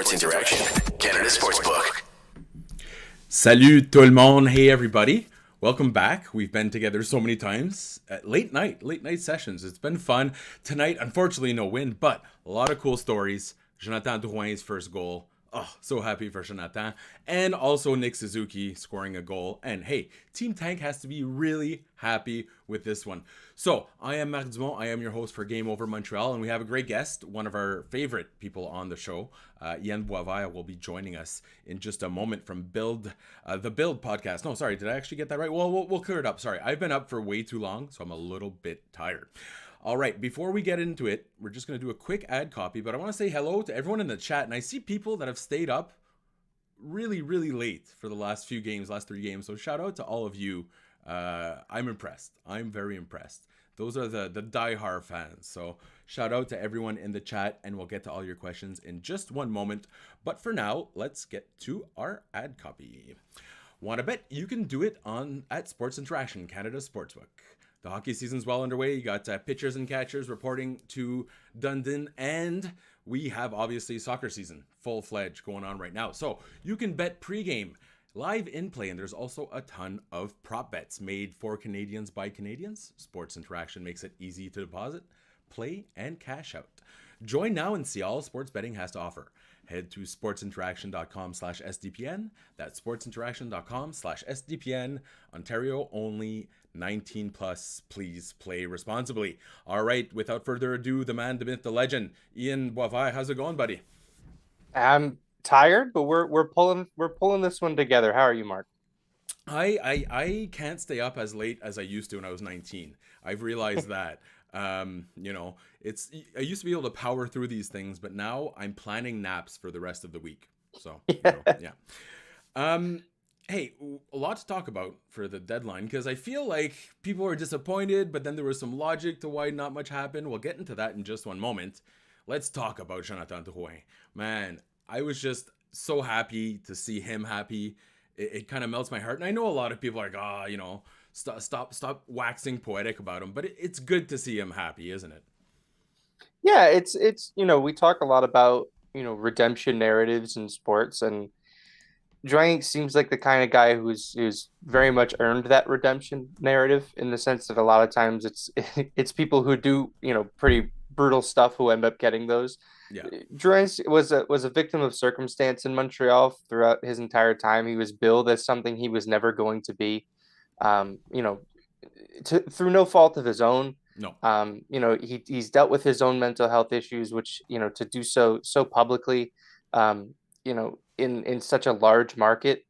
Sports Interaction, Canada Sportsbook. Salut tout le monde. Hey everybody. Welcome back. We've been together so many times at late night sessions. It's been fun. Tonight, unfortunately, no win, but a lot of cool stories. Jonathan Drouin's first goal. Oh, so happy for Jonathan. And also Nick Suzuki scoring a goal. And hey, Team Tank has to be really happy with this one. So, I am Marc. I am your host for Game Over Montreal. And we have a great guest, one of our favorite people on the show. Ian Boisvert will be joining us in just a moment from the Build podcast. No, sorry, did I actually get that right? Well, we'll clear it up. Sorry, I've been up for way too long, so I'm a little bit tired. All right, before we get into it, we're just going to do a quick ad copy, but I want to say hello to everyone in the chat, and I see people that have stayed up really, really late for the last 3 games, so shout out to all of you. I'm impressed. I'm very impressed. Those are the diehard fans, so shout out to everyone in the chat, and we'll get to all your questions in just one moment. But for now, let's get to our ad copy. Want to bet? You can do it at Sports Interaction, Canada Sportsbook. The hockey season's well underway. You got pitchers and catchers reporting to Dundon, and we have obviously soccer season full-fledged going on right now. So you can bet pregame, live in play, and there's also a ton of prop bets made for Canadians by Canadians. Sports Interaction makes it easy to deposit, play, and cash out. Join now and see all sports betting has to offer. Head to sportsinteraction.com/SDPN. That's sportsinteraction.com/SDPN. Ontario only, 19 plus. Please play responsibly. All right, without further ado, the man, the myth, the legend, Ian Boisvert. How's it going, buddy? I'm tired, but we're pulling this one together. How are you, Marc? I can't stay up as late as I used to when I was 19. I've realized that. I used to be able to power through these things, but now I'm planning naps for the rest of the week. So, yeah. Hey, a lot to talk about for the deadline, because I feel like people are disappointed, but then there was some logic to why not much happened. We'll get into that in just one moment. Let's talk about Jonathan Drouin. Man, I was just so happy to see him happy. It kind of melts my heart. And I know a lot of people are like, stop waxing poetic about him, but it's good to see him happy, isn't it? Yeah, it's we talk a lot about redemption narratives in sports, and Drouin seems like the kind of guy who's very much earned that redemption narrative, in the sense that a lot of times it's people who do pretty brutal stuff who end up getting those. Yeah, Drouin was a victim of circumstance in Montreal throughout his entire time. He was billed as something he was never going to be. Through no fault of his own. No. He's dealt with his own mental health issues, which, to do so publicly, in such a large market,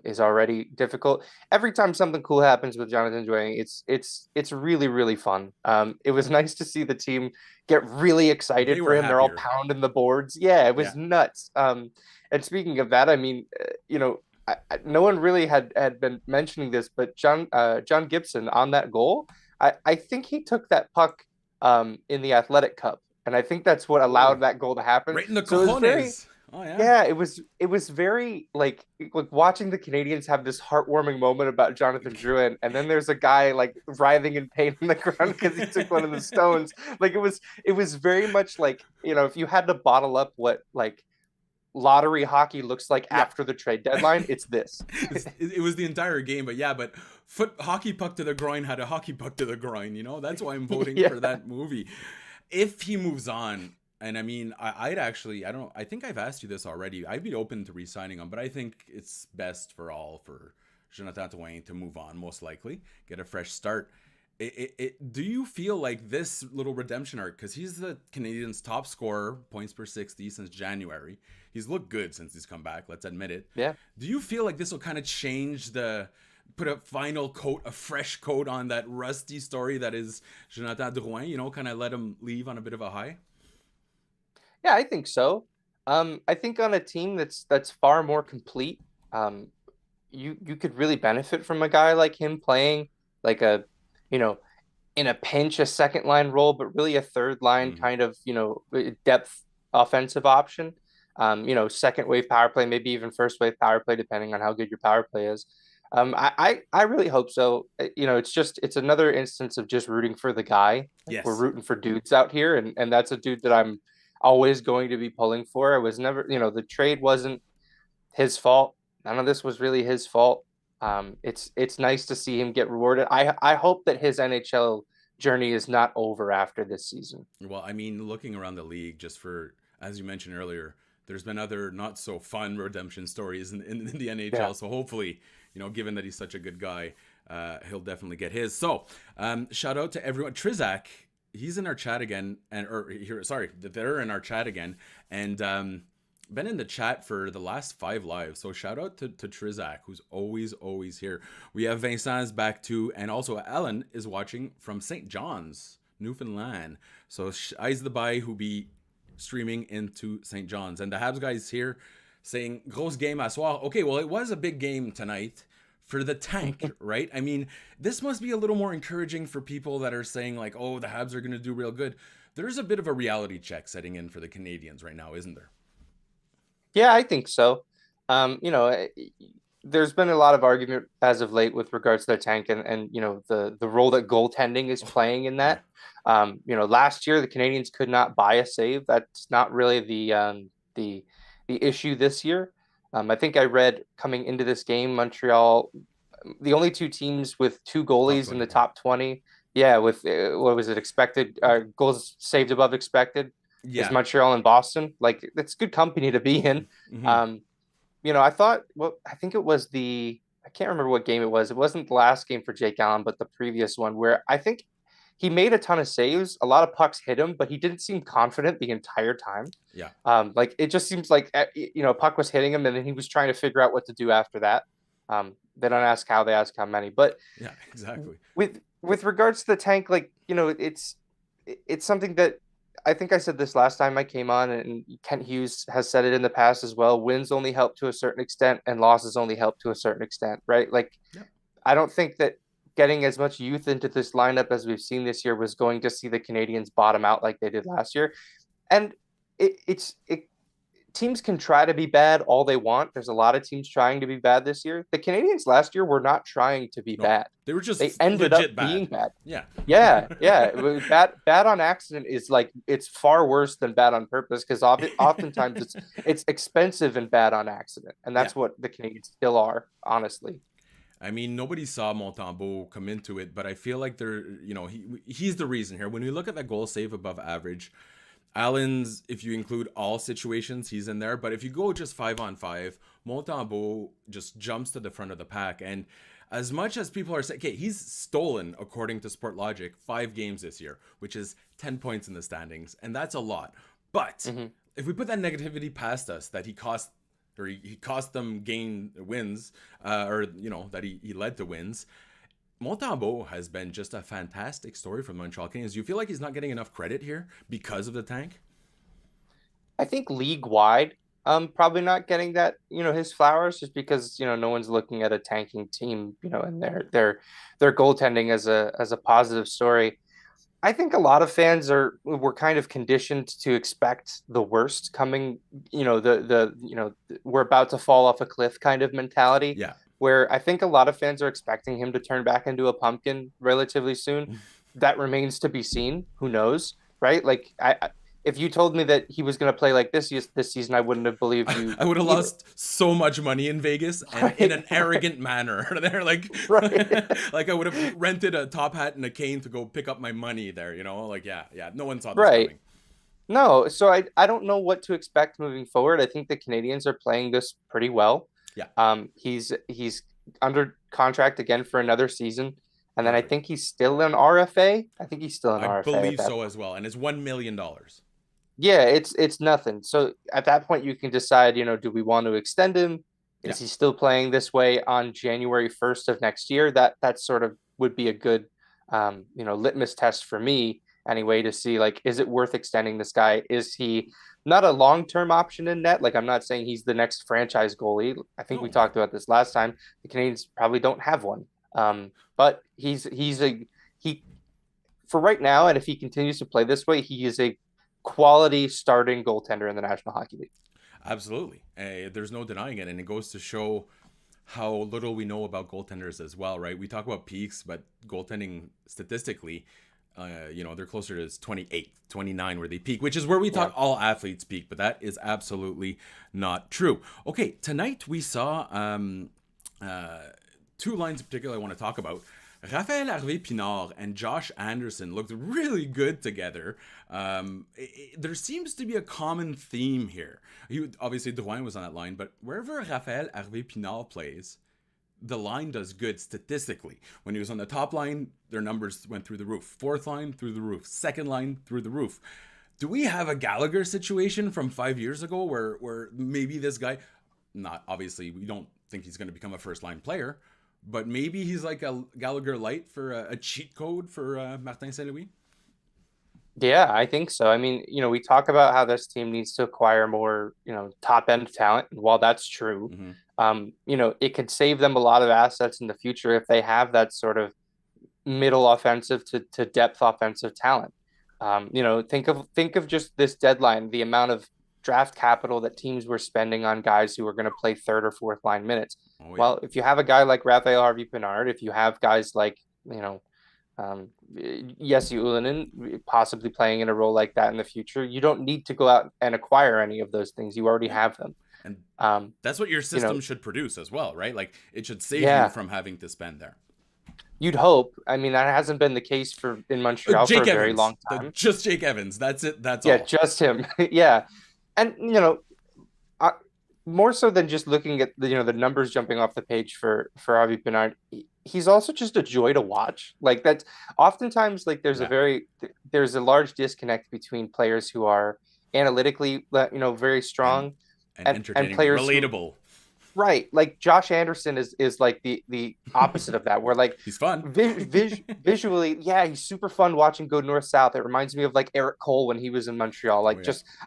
is already difficult. Every time something cool happens with Jonathan Drouin, it's really, really fun. It was nice to see the team get really excited for him. Happier. They're all pounding the boards. Yeah, it was nuts. And speaking of that, I mean, no one really had been mentioning this, but John Gibson on that goal, I think he took that puck in the Athletic Cup, and I think that's what allowed that goal to happen. Right in the cojones. It was very like watching the Canadians have this heartwarming moment about Jonathan Drouin, and then there's a guy like writhing in pain on the ground because he took one of the stones. Like it was very much like, if you had to bottle up what like lottery hockey looks like after the trade deadline, it's this. It was the entire game, but hockey puck to the groin had a hockey puck to the groin. That's why I'm voting for that movie. If he moves on, and I mean, I think I've asked you this already. I'd be open to re-signing him, but I think it's best for Jonathan Drouin to move on, most likely, get a fresh start. Do you feel like this little redemption arc, because he's the Canadiens' top scorer, points per 60 since January. He's looked good since he's come back, let's admit it. Yeah. Do you feel like this will kind of change put a final coat, a fresh coat on that rusty story that is Jonathan Drouin, kind of let him leave on a bit of a high? Yeah, I think so. I think on a team that's far more complete, you could really benefit from a guy like him playing like in a pinch, a second line role, but really a third line kind of, depth offensive option. Second wave power play, maybe even first wave power play, depending on how good your power play is. I really hope so. It's another instance of just rooting for the guy. Yes. We're rooting for dudes out here, and that's a dude that I'm always going to be pulling for. It was never, the trade wasn't his fault. None of this was really his fault. It's nice to see him get rewarded. I hope that his NHL journey is not over after this season. Well, I mean, looking around the league, just for, as you mentioned earlier, there's been other not so fun redemption stories in the NHL. Yeah. So hopefully, given that he's such a good guy, he'll definitely get his. So shout out to everyone. Trizak, he's in our chat again, they're in our chat again, and been in the chat for the last 5 lives. So shout out to Trizak, who's always here. We have Vincent's back too, and also Ellen is watching from St. John's, Newfoundland. So eyes the bye who be streaming into St. John's, and the Habs guys here saying grosse game à soir. Okay, well, it was a big game tonight for the tank, right? I mean, this must be a little more encouraging for people that are saying like, oh, the Habs are going to do real good. There's a bit of a reality check setting in for the Canadiens right now, isn't there? Yeah, I think so. There's been a lot of argument as of late with regards to their tank and the role that goaltending is playing in that. Last year the Canadiens could not buy a save. That's not really the issue this year. I think I read coming into this game, Montreal, the only 2 teams with 2 goalies in the top 20. Yeah, with what was it, expected goals saved above expected. Yeah. Is Montreal and Boston. Like, that's good company to be in. Mm-hmm. I think it was I can't remember what game it was. It wasn't the last game for Jake Allen, but the previous one, where I think he made a ton of saves. A lot of pucks hit him, but he didn't seem confident the entire time. Yeah. It just seems like, a puck was hitting him and then he was trying to figure out what to do after that. They don't ask how, they ask how many. But yeah, exactly. With regards to the tank, it's something that, I think I said this last time I came on, and Kent Hughes has said it in the past as well. Wins only help to a certain extent, and losses only help to a certain extent, right? I don't think that getting as much youth into this lineup as we've seen this year was going to see the Canadiens bottom out like they did last year. And teams can try to be bad all they want. There's a lot of teams trying to be bad this year. The Canadiens last year were not trying to be bad. They ended up being bad. Yeah. Bad on accident is it's far worse than bad on purpose, because oftentimes it's expensive and bad on accident, and that's what the Canadiens still are, honestly. I mean, nobody saw Montembeault come into it, but I feel like he's the reason here. When we look at that goal save above average, Allen's, if you include all situations, he's in there. But if you go just 5-on-5, Montembeault just jumps to the front of the pack. And as much as people are saying, okay, he's stolen, according to Sportlogic, 5 games this year, which is 10 points in the standings. And that's a lot. But if we put that negativity past us, that he cost them wins, that he led to wins, Montembeault has been just a fantastic story from Montreal Canadiens. Do you feel like he's not getting enough credit here because of the tank? I think league-wide, probably not getting that, his flowers, just because, no one's looking at a tanking team, and their goaltending as a positive story. I think a lot of fans were kind of conditioned to expect the worst coming, we're about to fall off a cliff kind of mentality. Yeah. Where I think a lot of fans are expecting him to turn back into a pumpkin relatively soon. That remains to be seen. Who knows, right? If you told me that he was going to play like this season, I wouldn't have believed you. I would have lost so much money in Vegas, and in an arrogant manner. They're I would have rented a top hat and a cane to go pick up my money there. No one saw this coming. No, so I don't know what to expect moving forward. I think the Canadiens are playing this pretty well. Yeah. He's under contract again for another season, and then I think he's still an RFA. I believe so as well, and it's $1 million. Yeah, it's nothing. So at that point, you can decide, do we want to extend him? Is he still playing this way on January 1st of next year? That sort of would be a good, litmus test for me anyway, to see, is it worth extending this guy? Is he not a long-term option in net? I'm not saying he's the next franchise goalie. I think we talked about this last time. The Canadiens probably don't have one. But he's for right now, and if he continues to play this way, he is a quality starting goaltender in the National Hockey League. Absolutely. There's no denying it. And it goes to show how little we know about goaltenders as well, right? We talk about peaks, but goaltending statistically, they're closer to 28, 29 where they peak, which is where we thought all athletes peak, but that is absolutely not true. Okay, tonight we saw two lines in particular I want to talk about. Raphaël Harvey-Pinard and Josh Anderson looked really good together. There seems to be a common theme here. Obviously, Drouin was on that line, but wherever Raphaël Harvey-Pinard plays, the line does good statistically. When he was on the top line, their numbers went through the roof. Fourth line, through the roof. Second line, through the roof. Do we have a Gallagher situation from 5 years ago where maybe this guy, not obviously, we don't think he's going to become a first-line player, but maybe he's like a Gallagher light for a cheat code for Martin Saint-Louis? Yeah, I think so. I mean, we talk about how this team needs to acquire more, top end talent. And while that's true, it could save them a lot of assets in the future if they have that sort of middle offensive to depth offensive talent. Think of just this deadline, the amount of draft capital that teams were spending on guys who are going to play third or fourth line minutes. Oh, yeah. Well, if you have a guy like Raphael Harvey-Pinard, if you have guys like, Jesse Ylönen possibly playing in a role like that in the future, you don't need to go out and acquire any of those things. You already have them. And that's what your system should produce as well, right? Like it should save you from having to spend there. You'd hope. I mean, that hasn't been the case in Montreal for a very long time. Just Jake Evans. That's it. That's all. Yeah, just him. Yeah. And, more so than just looking at the numbers jumping off the page for Harvey-Pinard, he's also just a joy to watch. Like that's oftentimes like there's a large disconnect between players who are analytically, very strong and players relatable. Right. Like Josh Anderson is like the opposite of that, where like he's fun visually. Yeah, he's super fun watching go north-south. It reminds me of like Eric Cole when he was in Montreal. Like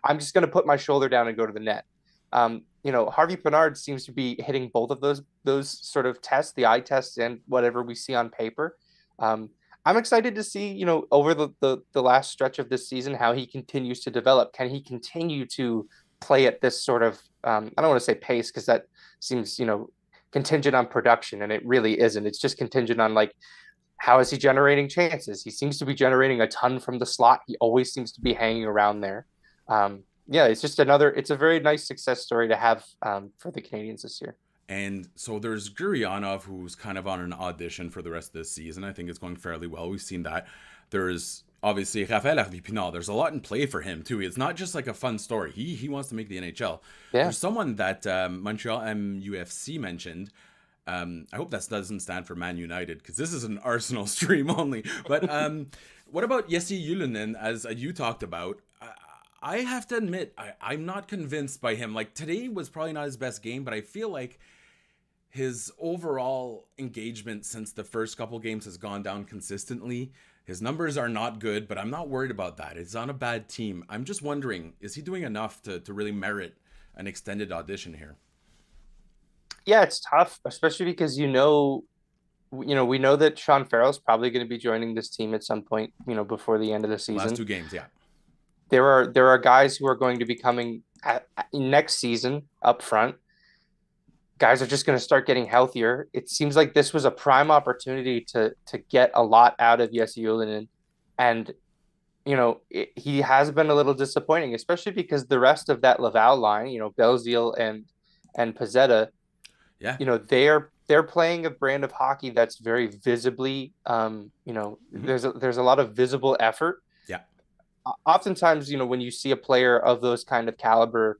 I'm just going to put my shoulder down and go to the net. Harvey-Pinard seems to be hitting both of those sort of tests, the eye tests and whatever we see on paper. I'm excited to see, over the last stretch of this season, how he continues to develop. Can he continue to play at this sort of, I don't want to say pace because that seems, contingent on production, and it really isn't. It's just contingent on like, how is he generating chances? He seems to be generating a ton from the slot. He always seems to be hanging around there. It's just it's a very nice success story to have for the Canadiens this year. And so there's Gurianov, who's kind of on an audition for the rest of this season. I think it's going fairly well. We've seen that. There's obviously Raphaël Harvey-Pinard. There's a lot in play for him too. It's not just like a fun story. He wants to make the NHL. Yeah. There's someone that Montreal MUFC mentioned. I hope that doesn't stand for Man United because this is an Arsenal stream only. But what about Jesse Ylönen, as you talked about? I have to admit, I'm not convinced by him. Like today was probably not his best game, but I feel like his overall engagement since the first couple games has gone down consistently. His numbers are not good, but I'm not worried about that. It's on a bad team. I'm just wondering, is he doing enough to really merit an extended audition here? Yeah, it's tough, especially because we know that Sean Farrell's probably going to be joining this team at some point, before the end of the season. Last two games, yeah. There are guys who are going to be coming next season up front. Guys are just going to start getting healthier. It seems like this was a prime opportunity to get a lot out of Jesse Ylönen. And, he has been a little disappointing, especially because the rest of that Laval line, Belzile and Pezzetta, they're playing a brand of hockey that's very visibly, there's a lot of visible effort. Yeah. Oftentimes, when you see a player of those kind of caliber,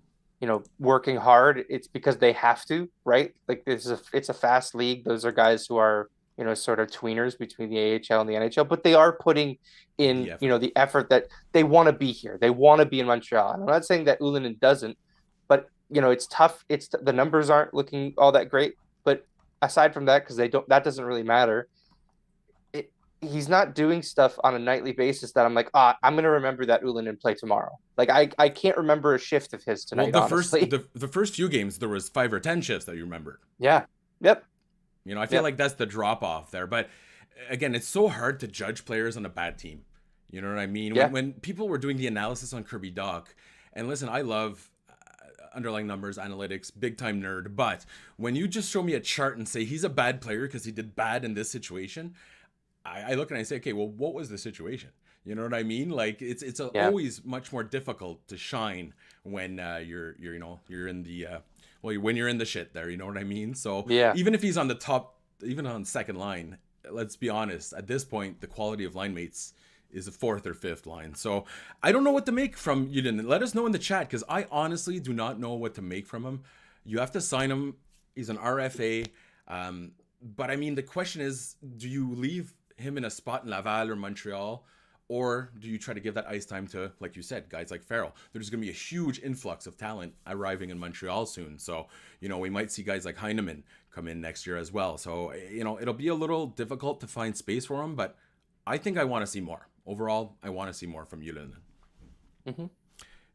working hard, it's because they have to, right? Like it's a fast league. Those are guys who are, sort of tweeners between the AHL and the NHL, but they are putting in, the effort that they want to be here. They want to be in Montreal. And I'm not saying that Ylönen doesn't, but it's tough. The numbers aren't looking all that great, but aside from that, because that doesn't really matter. He's not doing stuff on a nightly basis that I'm like, I'm going to remember that Ylönen play tomorrow. Like I can't remember a shift of his tonight. Well, honestly. the first few games, there was 5 or 10 shifts that you remembered. Yeah. Yep. I feel like that's the drop off there. But again, it's so hard to judge players on a bad team. You know what I mean? Yeah. When people were doing the analysis on Kirby Dach, and listen, I love underlying numbers, analytics, big time nerd. But when you just show me a chart and say he's a bad player because he did bad in this situation, I look and I say, okay, well, what was the situation? You know what I mean? Like it's always much more difficult to shine when you're in the when you're in the shit there. You know what I mean? So even if he's on the top, even on second line, let's be honest. At this point, the quality of line mates is a fourth or fifth line. So I don't know what to make from Udin. Let us know in the chat, because I honestly do not know what to make from him. You have to sign him. He's an RFA. But I mean, the question is, do you leave him in a spot in Laval or Montreal? Or do you try to give that ice time to, like you said, guys like Farrell? There's going to be a huge influx of talent arriving in Montreal soon. So, we might see guys like Heineman come in next year as well. So, it'll be a little difficult to find space for him, but I think I want to see more. Overall, I want to see more from Yulin. Mm-hmm.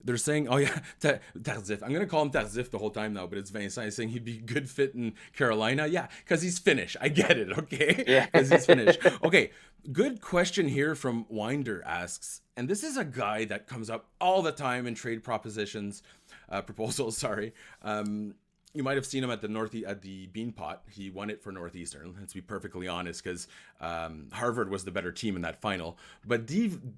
They're saying, oh yeah, Tardif. I'm going to call him Tardif the whole time now, but it's Vincent saying he'd be good fit in Carolina. Yeah, because he's Finnish. I get it, okay? Yeah. Because he's Finnish. Okay, good question here from Winder asks, and this is a guy that comes up all the time in trade propositions, proposals, sorry. You might have seen him at the Beanpot. He won it for Northeastern. Let's be perfectly honest, because Harvard was the better team in that final. But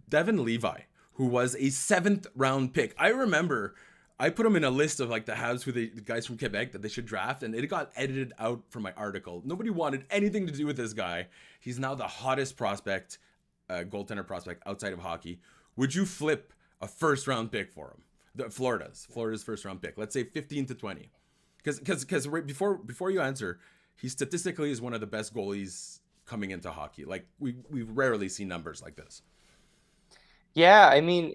Devin Levi, who was a 7th round pick. I remember I put him in a list of like the Habs, the guys from Quebec that they should draft, and it got edited out from my article. Nobody wanted anything to do with this guy. He's now the hottest prospect, goaltender prospect outside of hockey. Would you flip a 1st round pick for him? Florida's 1st round pick. Let's say 15 to 20. Because right before you answer, he statistically is one of the best goalies coming into hockey. Like we've rarely seen numbers like this. Yeah, I mean,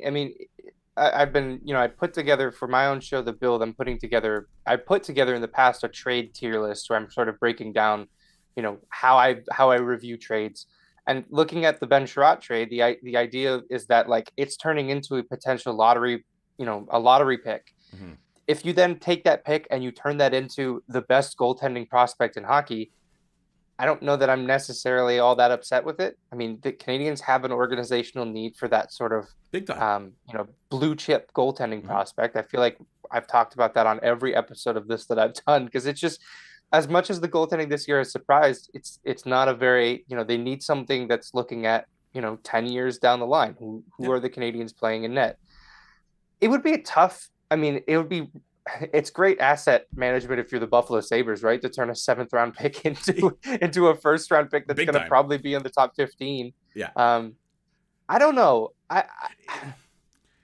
I've been, I put together for my own show, The Build. I put together in the past a trade tier list where I'm sort of breaking down, how I review trades. And looking at the Ben Sherratt trade, the idea is that like it's turning into a potential lottery, a lottery pick. Mm-hmm. If you then take that pick and you turn that into the best goaltending prospect in hockey, I don't know that I'm necessarily all that upset with it. I mean, the Canadiens have an organizational need for that sort of big time, blue chip goaltending prospect. I feel like I've talked about that on every episode of this that I've done, because it's just, as much as the goaltending this year has surprised, it's not a very, they need something that's looking at, 10 years down the line. Who are the Canadiens playing in net? It would be it's great asset management if you're the Buffalo Sabres, right? To turn a 7th round pick into a 1st round pick that's going to probably be in the top 15. Yeah. I don't know.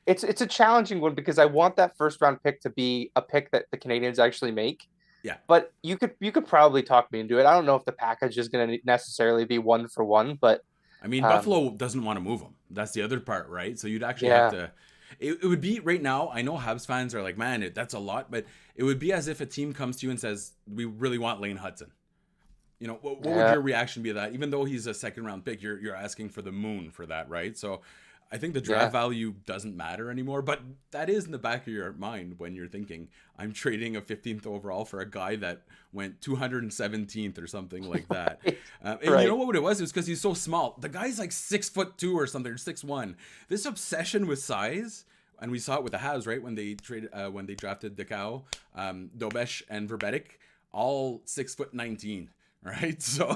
It's a challenging one, because I want that 1st round pick to be a pick that the Canadiens actually make. Yeah. But you could probably talk me into it. I don't know if the package is going to necessarily be 1-for-1, but I mean, Buffalo doesn't want to move him. That's the other part, right? So you'd actually have to. It would be right now. I know Habs fans are like, man, that's a lot, but it would be as if a team comes to you and says, we really want Lane Hudson. What would your reaction be to that? Even though he's a 2nd round pick, you're asking for the moon for that, right? So I think the draft value doesn't matter anymore, but that is in the back of your mind when you're thinking, I'm trading a 15th overall for a guy that went 217th or something like that. And you know what it was? It was because he's so small. The guy's like 6'2" or something, or 6'1". This obsession with size, and we saw it with the Habs, right? When they drafted Decao, Dobesh, and Verbetic, all 6'19". Right. So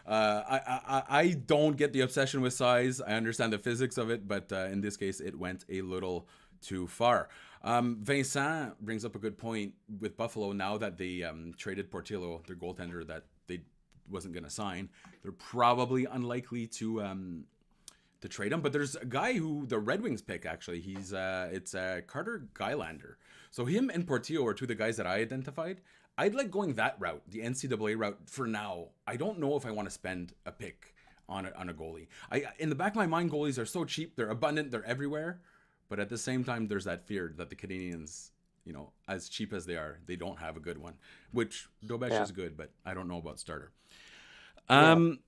I don't get the obsession with size. I understand the physics of it, but in this case, it went a little too far. Vincent brings up a good point with Buffalo. Now that they traded Portillo, their goaltender that they wasn't going to sign, they're probably unlikely to trade him. But there's a guy who the Red Wings pick, actually. It's Carter Gylander. So him and Portillo are two of the guys that I identified. I'd like going that route, the NCAA route, for now. I don't know if I want to spend a pick on a goalie. In the back of my mind, goalies are so cheap. They're abundant. They're everywhere. But at the same time, there's that fear that the Canadiens, as cheap as they are, they don't have a good one. Which Dobesh is good, but I don't know about starter. And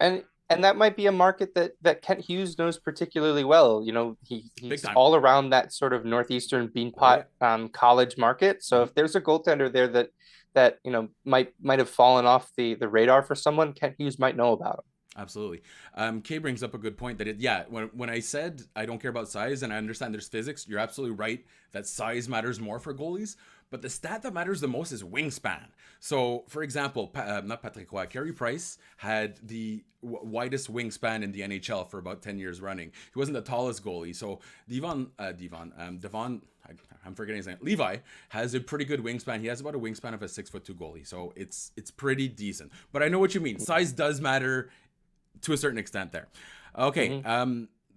that might be a market that Kent Hughes knows particularly well. He's all around that sort of Northeastern Beanpot college market. So if there's a goaltender there that might have fallen off the radar for someone, Kent Hughes might know about him. Absolutely. Kay brings up a good point that when I said I don't care about size, and I understand there's physics, you're absolutely right that size matters more for goalies. but the stat that matters the most is wingspan. So, for example, not Patrick Roy, Carey Price had the widest wingspan in the NHL for about 10 years running. He wasn't the tallest goalie. So, Devon, I'm forgetting his name. Levi has a pretty good wingspan. He has about a wingspan of a 6'2" goalie. So, it's pretty decent. But I know what you mean. Size does matter to a certain extent there. Okay.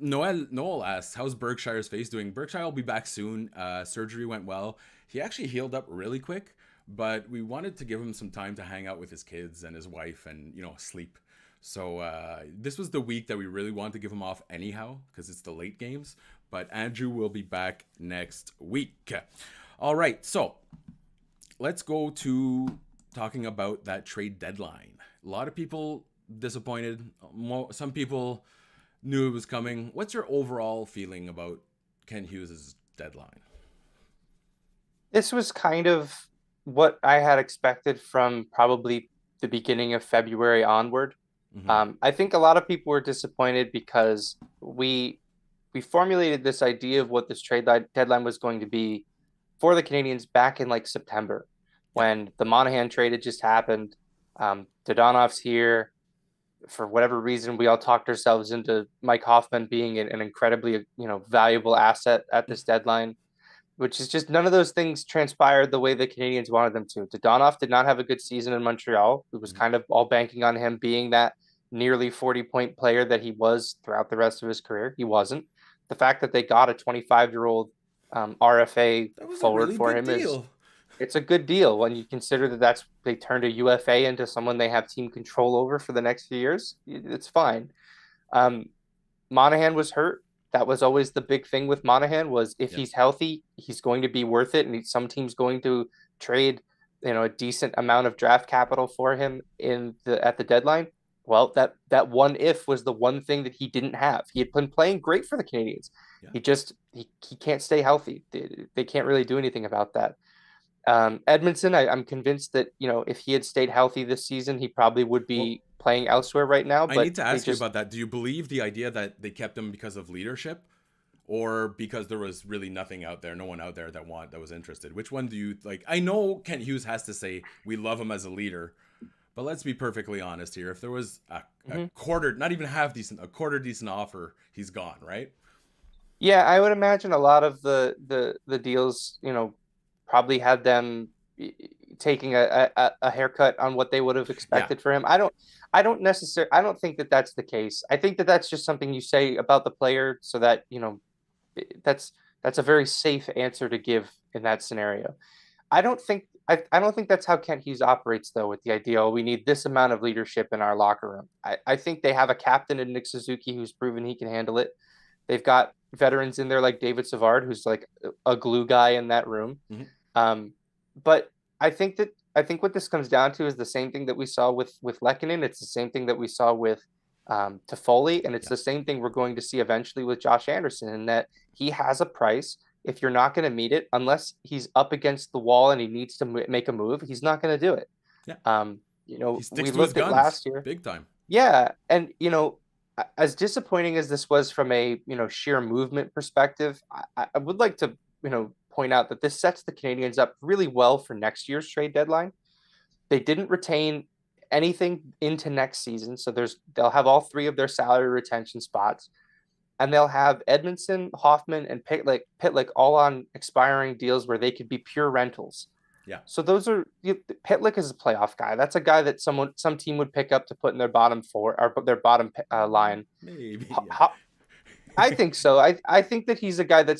Noel asks, how's Berkshire's face doing? Berkshire will be back soon. Surgery went well. He actually healed up really quick, but we wanted to give him some time to hang out with his kids and his wife and, sleep. So this was the week that we really wanted to give him off anyhow because it's the late games. But Andrew will be back next week. All right, so let's go to talking about that trade deadline. A lot of people disappointed. Some people knew it was coming. What's your overall feeling about Kent Hughes' deadline? This was kind of what I had expected from probably the beginning of February onward. I think a lot of people were disappointed because we formulated this idea of what this trade deadline was going to be for the Canadiens back in like September when the Monahan trade had just happened. Dodonov's here. For whatever reason, we all talked ourselves into Mike Hoffman being an incredibly, valuable asset at this deadline, which is just none of those things transpired the way the Canadiens wanted them to. Dodonov did not have a good season in Montreal. It was kind of all banking on him being that nearly 40-point player that he was throughout the rest of his career. He wasn't. The fact that they got a 25-year-old RFA forward for him it's a good deal when you consider that they turned a UFA into someone they have team control over for the next few years. It's fine. Monahan was hurt. That was always the big thing with Monahan was if he's healthy, he's going to be worth it. And some team's going to trade, a decent amount of draft capital for him at the deadline. Well, that one if was the one thing that he didn't have. He had been playing great for the Canadiens. Yeah. He can't stay healthy. They can't really do anything about that. Edmondson, I'm convinced that, if he had stayed healthy this season, he probably would be playing elsewhere right now. But I need to ask you about that. Do you believe the idea that they kept him because of leadership or because there was really nothing out there, no one out there that was interested? Which one do you like? I know Kent Hughes has to say we love him as a leader, but let's be perfectly honest here. If there was a quarter, not even half decent, a quarter decent offer, he's gone, right? Yeah, I would imagine a lot of the deals, probably had them taking a haircut on what they would have expected for him. I don't think that that's the case. I think that that's just something you say about the player so that, that's a very safe answer to give in that scenario. I don't think that's how Kent Hughes operates though, with the idea, we need this amount of leadership in our locker room. I think they have a captain in Nick Suzuki who's proven he can handle it. They've got veterans in there like David Savard, who's like a glue guy in that room. But I think what this comes down to is the same thing that we saw with Lehkonen. It's the same thing that we saw with Toffoli, and it's the same thing we're going to see eventually with Josh Anderson, in that he has a price. If you're not going to meet it, unless he's up against the wall and he needs to make a move, he's not going to do it. Yeah. He sticks we looked at last year, big time. Yeah, and as disappointing as this was from a sheer movement perspective, I would like to point out that this sets the Canadiens up really well for next year's trade deadline. They didn't retain anything into next season, so they'll have all three of their salary retention spots, and they'll have Edmondson, Hoffman, and Pitlick all on expiring deals where they could be pure rentals. Yeah. So those are Pitlick is a playoff guy. That's a guy that some team would pick up to put in their bottom four or their bottom line. Maybe. I think so. I think that he's a guy that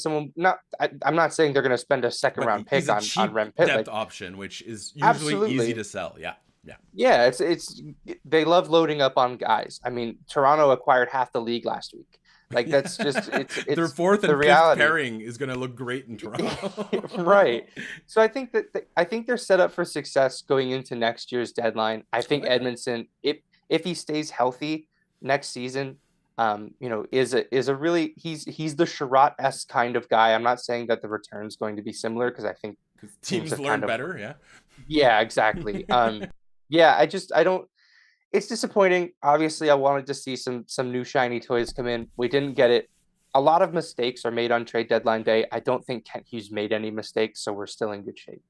I'm not saying they're going to spend a second round pick on Rem Pitlick. Depth option, which is usually easy to sell. Yeah. It's they love loading up on guys. I mean, Toronto acquired half the league last week. Like that's just it's their fourth and fifth pairing is going to look great in Toronto. Right. So I think they're set up for success going into next year's deadline. I think Edmondson, if he stays healthy next season, is a really he's the Sherratt-esque kind of guy. I'm not saying that the return is going to be similar because I think teams learn better. Yeah. Yeah, exactly. I don't. It's disappointing. Obviously, I wanted to see some new shiny toys come in. We didn't get it. A lot of mistakes are made on trade deadline day. I don't think Kent Hughes made any mistakes, so we're still in good shape.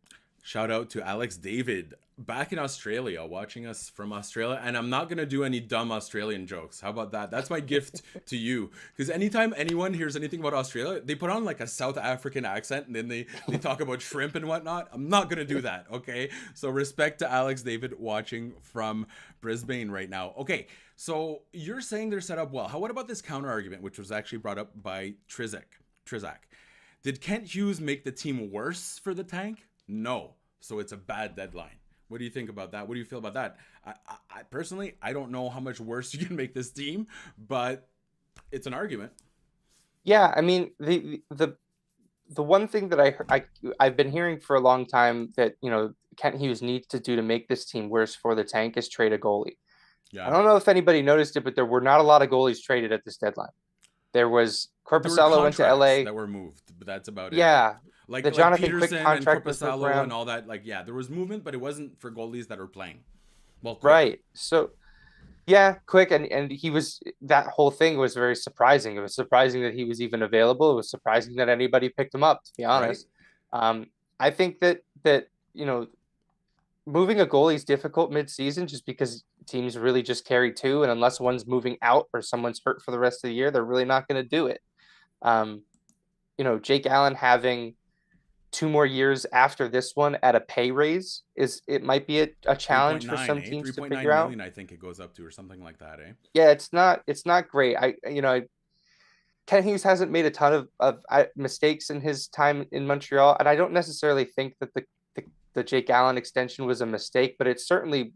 Shout out to Alex David back in Australia, watching us from Australia. And I'm not going to do any dumb Australian jokes. How about that? That's my gift to you. Because anytime anyone hears anything about Australia, they put on like a South African accent and then they talk about shrimp and whatnot. I'm not going to do that. Okay. So respect to Alex David watching from Brisbane right now. Okay. So you're saying they're set up well. What about this counter argument, which was actually brought up by Trizak? Did Kent Hughes make the team worse for the Tank? No. So it's a bad deadline. What do you think about that? What do you feel about that? I personally, I don't know how much worse you can make this team, but it's an argument. Yeah, I mean, the one thing that I've been hearing for a long time that, Kent Hughes needs to do to make this team worse for the Tank is trade a goalie. Yeah. I don't know if anybody noticed it, but there were not a lot of goalies traded at this deadline. There was Korpisalo went to LA that were moved, but that's about it. Yeah. Like Jonathan Peterson Quick contract and Korpisalo and all that. Like, yeah, there was movement, but it wasn't for goalies that are playing. Well, Quick. Right. So, yeah, Quick. And that whole thing was very surprising. It was surprising that he was even available. It was surprising that anybody picked him up, to be honest. Right. I think that, moving a goalie is difficult mid-season just because teams really just carry two. And unless one's moving out or someone's hurt for the rest of the year, they're really not going to do it. Jake Allen having 2 more years after this one at a pay raise it might be a challenge for some teams to figure out. I think it goes up to, or something like that. Yeah, it's not great. Ken Hughes hasn't made a ton of mistakes in his time in Montreal, and I don't necessarily think that the Jake Allen extension was a mistake, but it certainly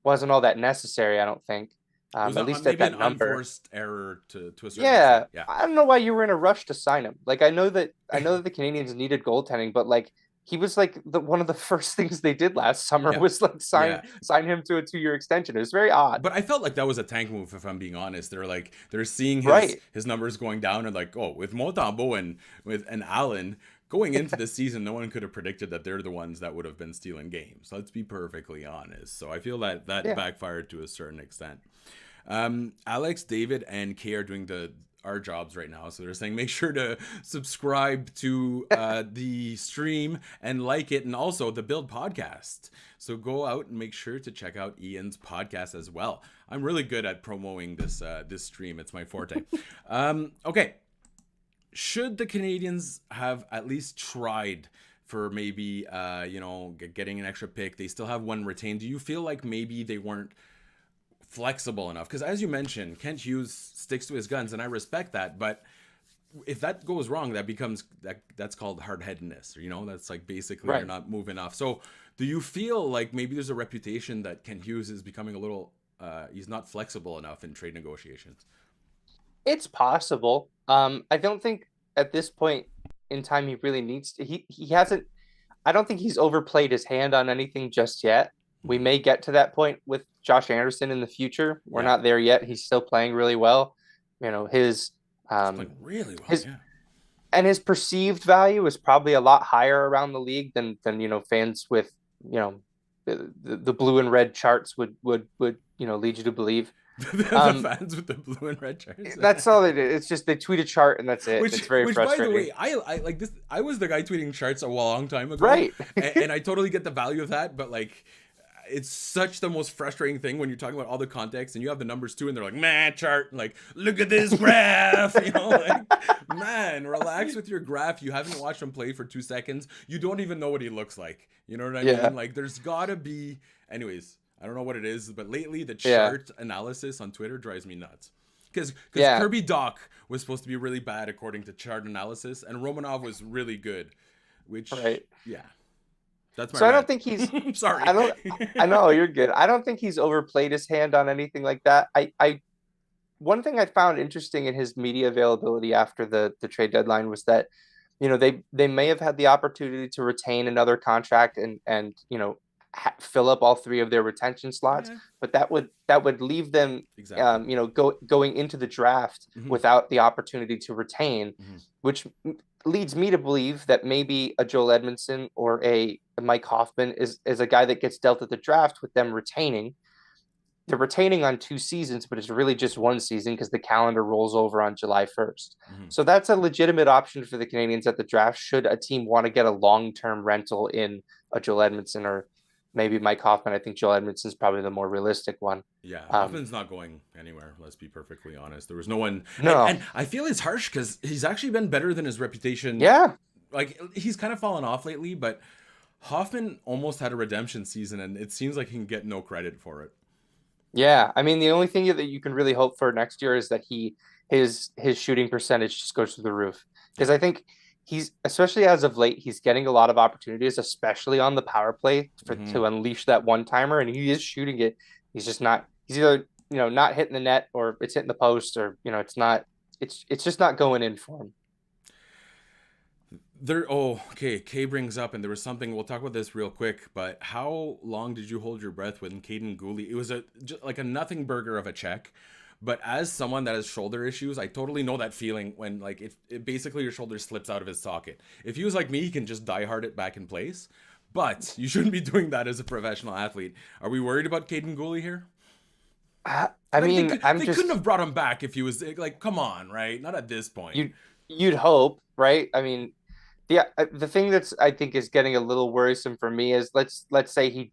wasn't all that necessary. I don't think. At least at that number. Unforced error to a certain extent. Yeah, I don't know why you were in a rush to sign him. Like, I know that the Canadiens needed goaltending, but like he was like one of the first things they did last summer was like sign him to a 2-year extension. It was very odd. But I felt like that was a Tank move, if I'm being honest. They're seeing his numbers going down and like, oh, with Montembeault and with Allen going into the season, no one could have predicted that they're the ones that would have been stealing games. Let's be perfectly honest. So I feel that backfired to a certain extent. Alex, David, and Kay are doing our jobs right now, so they're saying make sure to subscribe to the stream and like it, and also the Build podcast. So go out and make sure to check out Ian's podcast as well. I'm really good at promoting this stream. It's my forte. Okay. Should the Canadiens have at least tried for maybe getting an extra pick? They still have one retained. Do you feel like maybe they weren't flexible enough? Because as you mentioned, Kent Hughes sticks to his guns, and I respect that. But if that goes wrong, that's called hard-headedness. That's like basically You're not moving off. So do you feel like maybe there's a reputation that Kent Hughes is becoming a little he's not flexible enough in trade negotiations? It's possible. I don't think at this point in time he really needs to. He hasn't. I don't think he's overplayed his hand on anything just yet. We may get to that point with Josh Anderson in the future. We're not there yet. He's still playing really well. His playing really well. And his perceived value is probably a lot higher around the league than fans with the blue and red charts would lead you to believe. The fans with the blue and red charts. That's all they did. It's just they tweet a chart and that's it. It's very frustrating. By the way, I like this. I was the guy tweeting charts a long time ago, right? and I totally get the value of that, but like, it's such the most frustrating thing when you're talking about all the context and you have the numbers too, and they're like, man, chart, like, look at this graph, man, relax with your graph. You haven't watched him play for 2 seconds. You don't even know what he looks like. You know what I mean? Like, there's gotta be, anyways. I don't know what it is, but lately the chart analysis on Twitter drives me nuts. Because Kirby Doc was supposed to be really bad according to chart analysis, and Romanov was really good, which that's my. So I don't think he's. Sorry. I know you're good. I don't think he's overplayed his hand on anything like that. One thing I found interesting in his media availability after the trade deadline was that, they may have had the opportunity to retain another contract and fill up all 3 of their retention slots, but that would leave them going into the draft without the opportunity to retain, which leads me to believe that maybe a Joel Edmondson or a Mike Hoffman is a guy that gets dealt at the draft with them retaining. They're retaining on 2 seasons, but it's really just 1 season because the calendar rolls over on July 1st. So that's a legitimate option for the Canadiens at the draft should a team want to get a long-term rental in a Joel Edmondson or maybe Mike Hoffman. I think Joel Edmondson's probably the more realistic one. Yeah, Hoffman's not going anywhere. Let's be perfectly honest. There was no one, No. and I feel it's harsh because he's actually been better than his reputation. Yeah, Like he's kind of fallen off lately, but Hoffman almost had a redemption season, and it seems like he can get no credit for it. yeah. I mean, the only thing that you can really hope for next year is that his shooting percentage just goes through the roof. Because Yeah. I think he's, especially as of late, he's getting a lot of opportunities, especially on the power play to unleash that one timer, and he is shooting it. He's just not. He's either not hitting the net, or it's hitting the post, or it's not. It's just not going in for him. Okay. Kay brings up, and there was something. We'll talk about this real quick. But how long did you hold your breath when Caden Gooley? It was like a nothing burger of a check. But as someone that has shoulder issues, I totally know that feeling when like it basically your shoulder slips out of his socket. If he was like me, he can just die hard it back in place. But you shouldn't be doing that as a professional athlete. Are we worried about Caden Gooley here? I mean, they couldn't have brought him back if he was like, come on, right? Not at this point. You'd hope, right? I mean, the thing that's I think is getting a little worrisome for me is let's say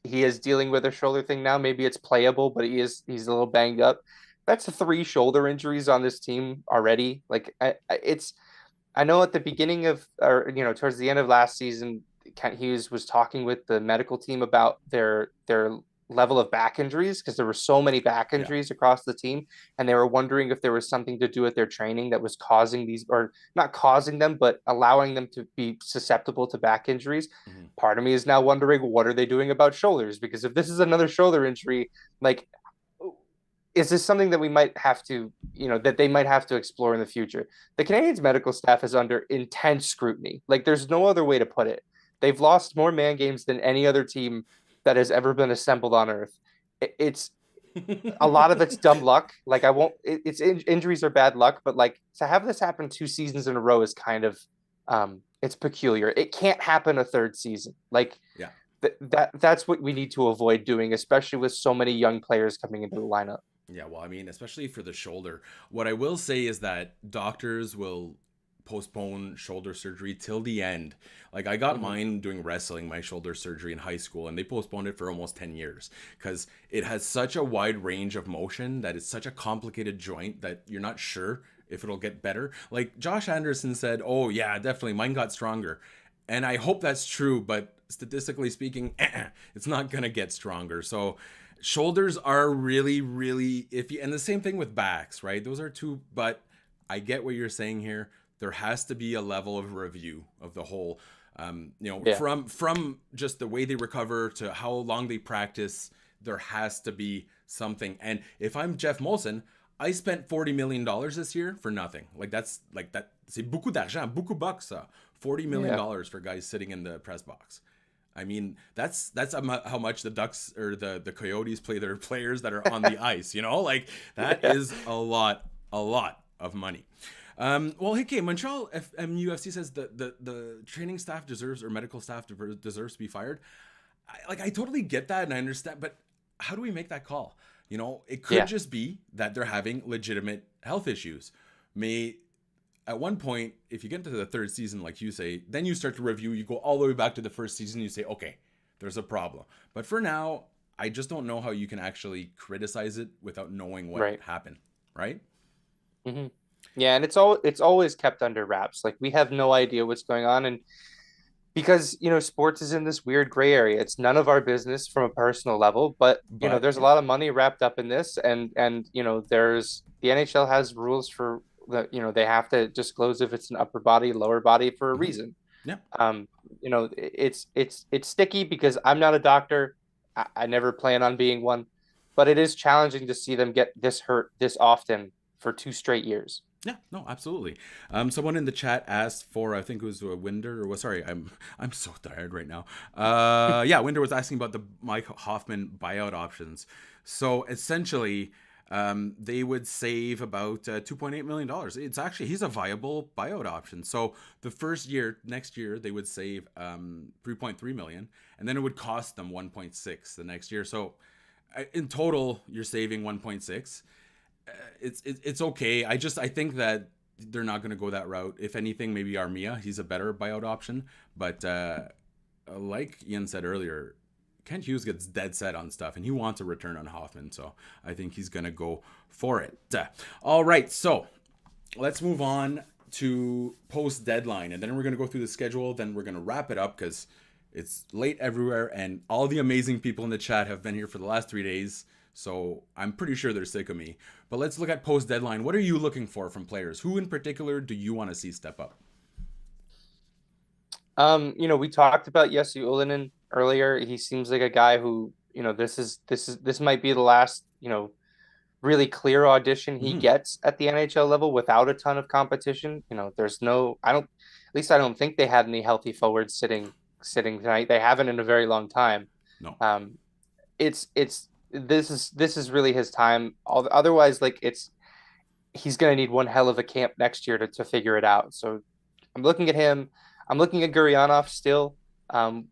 he is dealing with a shoulder thing now. Maybe it's playable, but he's a little banged up. That's 3 shoulder injuries on this team already. Like I know at the beginning of, or towards the end of last season, Kent Hughes was talking with the medical team about their level of back injuries, because there were so many back injuries across the team, and they were wondering if there was something to do with their training that was causing these, or not causing them, but allowing them to be susceptible to back injuries. Part of me is now wondering, what are they doing about shoulders? Because if this is another shoulder injury, like, is this something that we might have to, that they might have to explore in the future? The Canadiens medical staff is under intense scrutiny. Like, there's no other way to put it. They've lost more man games than any other team that has ever been assembled on Earth. It's a lot of it's dumb luck. Like, injuries are bad luck, but like, to have this happen 2 seasons in a row is kind of, it's peculiar. It can't happen a 3rd season. Like, that's what we need to avoid doing, especially with so many young players coming into the lineup. Yeah, well, I mean, especially for the shoulder. What I will say is that doctors will postpone shoulder surgery till the end. Like, I got mine doing wrestling, my shoulder surgery in high school, and they postponed it for almost 10 years because it has such a wide range of motion, that it's such a complicated joint that you're not sure if it'll get better. Like Josh Anderson said, oh yeah, definitely mine got stronger. And I hope that's true, but statistically speaking, it's not going to get stronger. So shoulders are really, really iffy. And the same thing with backs, right? Those are 2, but I get what you're saying here. There has to be a level of review of the whole, from just the way they recover to how long they practice. There has to be something. And if I'm Jeff Molson, I spent $40 million this year for nothing. Like, that's like that. C'est beaucoup d'argent, beaucoup bucks. $40 million for guys sitting in the press box. I mean, that's how much the Ducks or the Coyotes play their players that are on the ice. Like, that is a lot of money. Well, hey, Montreal MUFC says the training staff deserves, or medical staff deserves to be fired. I totally get that, and I understand, but how do we make that call? It could just be that they're having legitimate health issues. At one point, if you get into the 3rd season, like you say, then you start to review. You go all the way back to the 1st season. You say, okay, there's a problem. But for now, I just don't know how you can actually criticize it without knowing what happened, right? Mm-hmm. Yeah, and it's always kept under wraps. Like, we have no idea what's going on, and because sports is in this weird gray area. It's none of our business from a personal level, but there's a lot of money wrapped up in this, and there's the NHL has rules for that. They have to disclose if it's an upper body, lower body for a reason. Yeah. It's sticky because I'm not a doctor. I never plan on being one, but it is challenging to see them get this hurt this often for 2 straight years. Yeah, no, absolutely. Someone in the chat asked for, I think it was Winder, or sorry, I'm so tired right now. Winder was asking about the Mike Hoffman buyout options. So essentially, they would save about $2.8 million. It's actually, he's a viable buyout option. So the first year, next year, they would save $3.3 million, and then it would cost them 1.6 the next year. So in total, you're saving 1.6. It's okay. I think that they're not going to go that route. If anything, maybe Armia, he's a better buyout option, but like Ian said earlier, Kent Hughes gets dead set on stuff, and he wants a return on Hoffman, so I think he's going to go for it. All right, so let's move on to post-deadline, and then we're going to go through the schedule, then we're going to wrap it up because it's late everywhere, and all the amazing people in the chat have been here for the last 3 days, so I'm pretty sure they're sick of me. But let's look at post-deadline. What are you looking for from players? Who in particular do you want to see step up? We talked about Jesse Ullinen earlier. He seems like a guy who, this might be the last, really clear audition he gets at the NHL level without a ton of competition. There's no, at least I don't think they had any healthy forwards sitting tonight. They haven't in a very long time. No. This is really his time. Otherwise, he's going to need one hell of a camp next year to figure it out. So I'm looking at him. I'm looking at Guryanov still.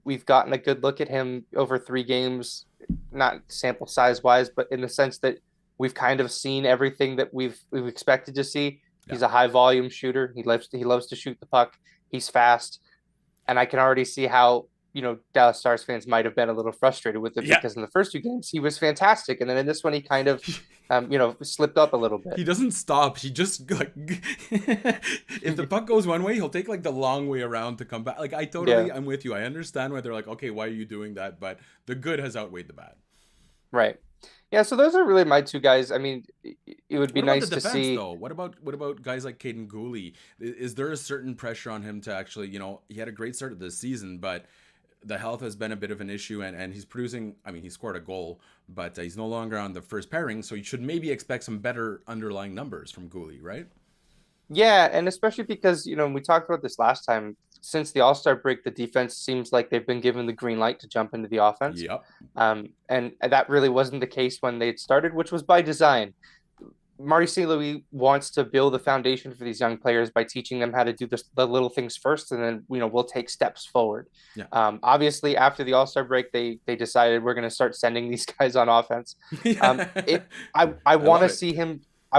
We've gotten a good look at him over 3 games, not sample size wise, but in the sense that we've kind of seen everything that we've expected to see. Yeah. He's a high volume shooter. He loves to shoot the puck. He's fast. And I can already see how, Dallas Stars fans might have been a little frustrated with it because in the first 2 games he was fantastic. And then in this one, he kind of, slipped up a little bit. He doesn't stop. He just if the puck goes one way, he'll take the long way around to come back. I'm with you. I understand why they're okay, why are you doing that? But the good has outweighed the bad. Right. Yeah. So those are really my 2 guys. I mean, it would be nice to see. Though? What about guys like Caden Gooley? Is there a certain pressure on him to actually, he had a great start of the season, but the health has been a bit of an issue, and he's producing. I mean, he scored a goal, but he's no longer on the first pairing, so you should maybe expect some better underlying numbers from Gooley, right? Yeah, and especially because, we talked about this last time, since the All-Star break, the defense seems like they've been given the green light to jump into the offense. Yep. And that really wasn't the case when they had started, which was by design. Marty St. Louis wants to build a foundation for these young players by teaching them how to do the little things first, and then we'll take steps forward. Yeah. Obviously, after the All-Star break, they decided we're going to start sending these guys on offense. I want to see him. I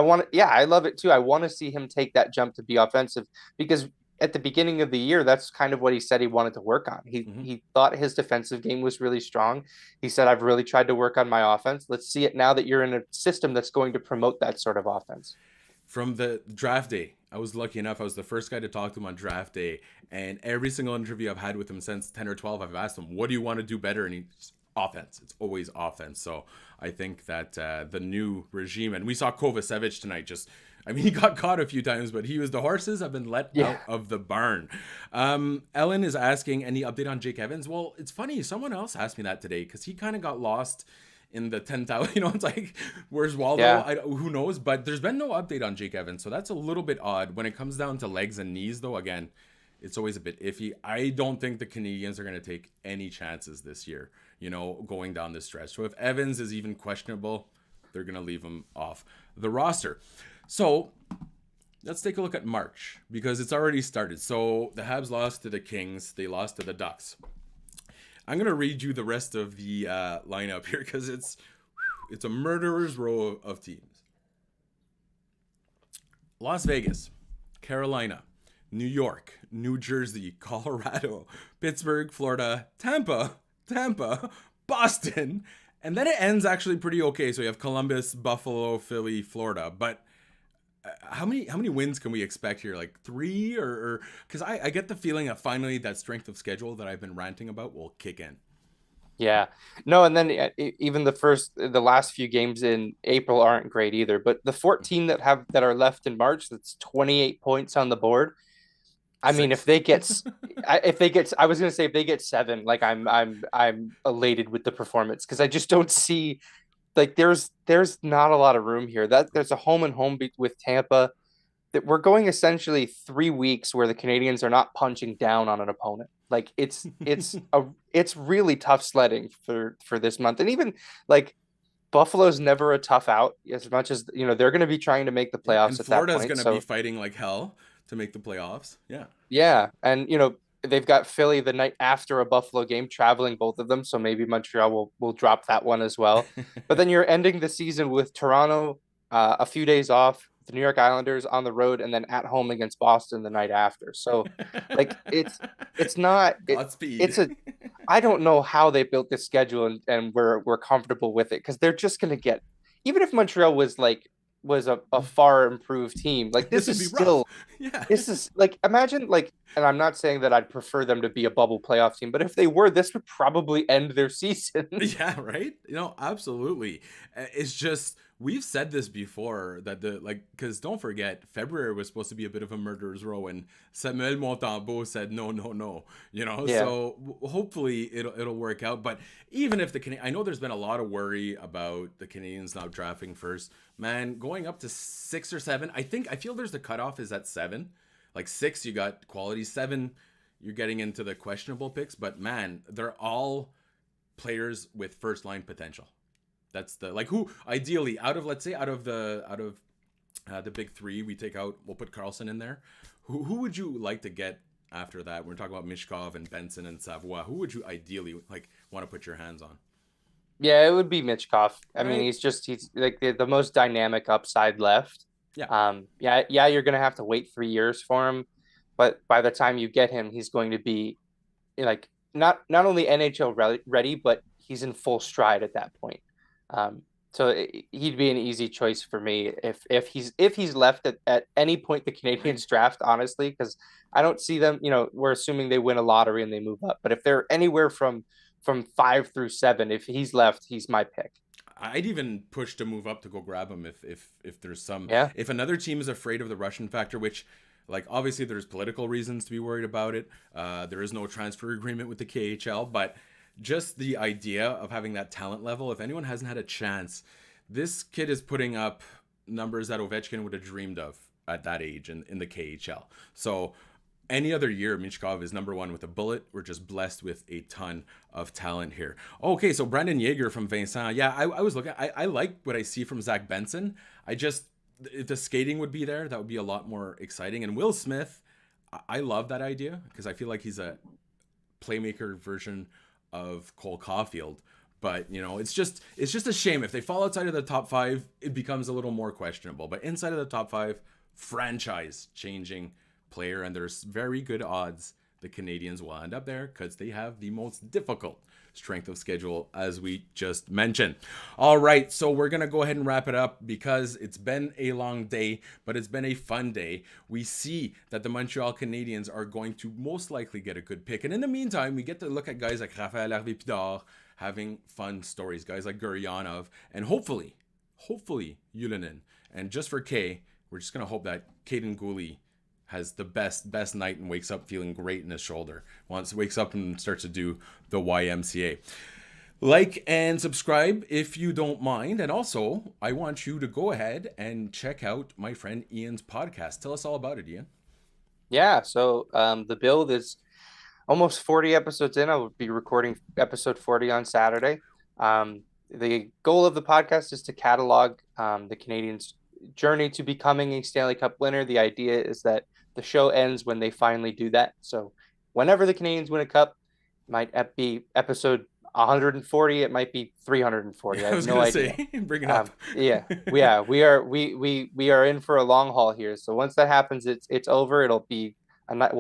love it too. I want to see him take that jump to be offensive because at the beginning of the year, that's kind of what he said he wanted to work on. He thought his defensive game was really strong. He said, I've really tried to work on my offense. Let's see it now that you're in a system that's going to promote that sort of offense. From the draft day, I was lucky enough. I was the first guy to talk to him on draft day. And every single interview I've had with him since 10 or 12, I've asked him, what do you want to do better? And he's offense. It's always offense. So I think that the new regime, and we saw Kovacevic tonight, he got caught a few times, but the horses have been let out of the barn. Ellen is asking, any update on Jake Evans? Well, it's funny. Someone else asked me that today because he kind of got lost in the 10,000. It's like, where's Waldo? Yeah. Who knows? But there's been no update on Jake Evans. So that's a little bit odd. When it comes down to legs and knees, though, again, it's always a bit iffy. I don't think the Canadiens are going to take any chances this year, going down this stretch. So if Evans is even questionable, they're going to leave him off the roster. So let's take a look at March because it's already started. So the Habs lost to the Kings. They lost to the Ducks. I'm going to read you the rest of the lineup here because it's a murderer's row of teams. Las Vegas, Carolina, New York, New Jersey, Colorado, Pittsburgh, Florida, Tampa, Boston, and then it ends actually pretty okay. So you have Columbus, Buffalo, Philly, Florida, but how many wins can we expect here? 3 or because I get the feeling that finally that strength of schedule that I've been ranting about will kick in. Yeah, no, and then even the last few games in April aren't great either. But the 14 that are left in March, that's 28 points on the board. I mean, if they get 7, I'm elated with the performance because I just don't see. There's not a lot of room here. That there's a home and home with Tampa that we're going essentially 3 weeks where the Canadiens are not punching down on an opponent. It's really tough sledding for this month. And even Buffalo's never a tough out as much as, they're going to be trying to make the playoffs and at that point. Florida's going to be fighting like hell to make the playoffs. Yeah. Yeah. And, they've got Philly the night after a Buffalo game, traveling both of them. So maybe Montreal will drop that one as well. But then you're ending the season with Toronto a few days off, the New York Islanders on the road, and then at home against Boston the night after. So it's not. I don't know how they built this schedule and we're comfortable with it, because they're just going to get, even if Montreal was a far improved team, like this is still Yeah. this is like, imagine, like, and I'm not saying that I'd prefer them to be a bubble playoff team, but if they were, this would probably end their season. Yeah, right? Absolutely. It's just, we've said this before that because don't forget, February was supposed to be a bit of a murderer's row, and Samuel Montembeault said no, no, no. Yeah. So hopefully it'll work out. But even if I know there's been a lot of worry about the Canadiens not drafting first. Man, going up to 6 or 7, I feel there's the cutoff is at 7. Like 6, you got quality. 7, you're getting into the questionable picks. But man, they're all players with first line potential. That's who ideally out of the big 3 we'll put Carlson in there. Who would you like to get after that? We're talking about Mishkov and Benson and Savoie. Who would you ideally want to put your hands on? Yeah, it would be Mitchkov. I Right. mean, he's like the most dynamic upside left. Yeah. Yeah, you're gonna have to wait 3 years for him, but by the time you get him, he's going to be like not only NHL ready, but he's in full stride at that point. So he'd be an easy choice for me if he's left at any point the Canadiens draft, honestly, because I don't see them. We're assuming they win a lottery and they move up, but if they're anywhere from 5 through 7, if he's left, he's my pick. I'd even push to move up to go grab him if there's some. Yeah. If another team is afraid of the Russian factor, which, obviously there's political reasons to be worried about it. There is no transfer agreement with the KHL, but just the idea of having that talent level, if anyone hasn't had a chance, this kid is putting up numbers that Ovechkin would have dreamed of at that age in the KHL. So any other year, Michkov is number 1 with a bullet. We're just blessed with a ton of talent here. Okay, so Brandon Yeager from Vincent. Yeah, I was looking. I like what I see from Zach Benson. If the skating would be there, that would be a lot more exciting. And Will Smith, I love that idea because I feel like he's a playmaker version of Cole Caulfield. But, it's just a shame. If they fall outside of the top 5, it becomes a little more questionable. But inside of the top 5, franchise-changing player, and there's very good odds the Canadiens will end up there because they have the most difficult strength of schedule, as we just mentioned. All right, so we're going to go ahead and wrap it up because it's been a long day, but it's been a fun day. We see that the Montreal Canadiens are going to most likely get a good pick. And in the meantime, we get to look at guys like Raphael Harvey-Pinard having fun stories, guys like Guryanov, and hopefully Ylönen. And just for K, we're just going to hope that Caden Gooley has the best night and wakes up feeling great in his shoulder. Wakes up and starts to do the YMCA. Like and subscribe if you don't mind. And also, I want you to go ahead and check out my friend Ian's podcast. Tell us all about it, Ian. Yeah, so the build is almost 40 episodes in. I will be recording episode 40 on Saturday. The goal of the podcast is to catalog the Canadiens' journey to becoming a Stanley Cup winner. The idea is that the show ends when they finally do that. So whenever the Canadiens win a cup, it might be episode 140. It might be 340. I have no idea. Bring it up. We are in for a long haul here. So once that happens, it's over. We'll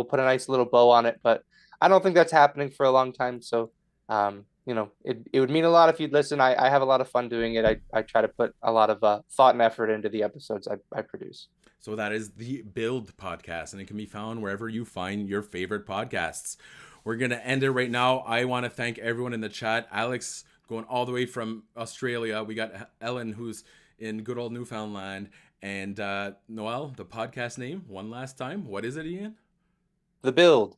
put a nice little bow on it, but I don't think that's happening for a long time. So, it would mean a lot if you'd listen. I have a lot of fun doing it. I try to put a lot of thought and effort into the episodes I produce. So that is the Build podcast, and it can be found wherever you find your favorite podcasts. We're going to end it right now. I want to thank everyone in the chat. Alex going all the way from Australia. We got Ellen, who's in good old Newfoundland. And Noel, the podcast name, one last time. What is it, Ian? The Build.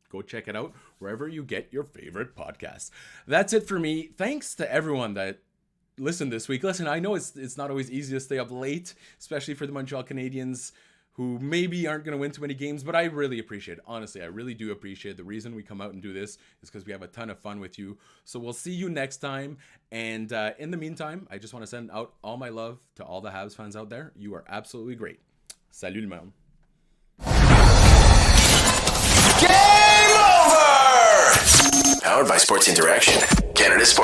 Go check it out wherever you get your favorite podcasts. That's it for me. Thanks to everyone that listened this week. Listen, I know it's not always easy to stay up late, especially for the Montreal Canadiens, who maybe aren't going to win too many games, but I really appreciate it. Honestly, I really do appreciate it. The reason we come out and do this is because we have a ton of fun with you. So we'll see you next time. And in the meantime, I just want to send out all my love to all the Habs fans out there. You are absolutely great. Salut le monde. Game over! Powered by Sports Interaction, Canada Sports.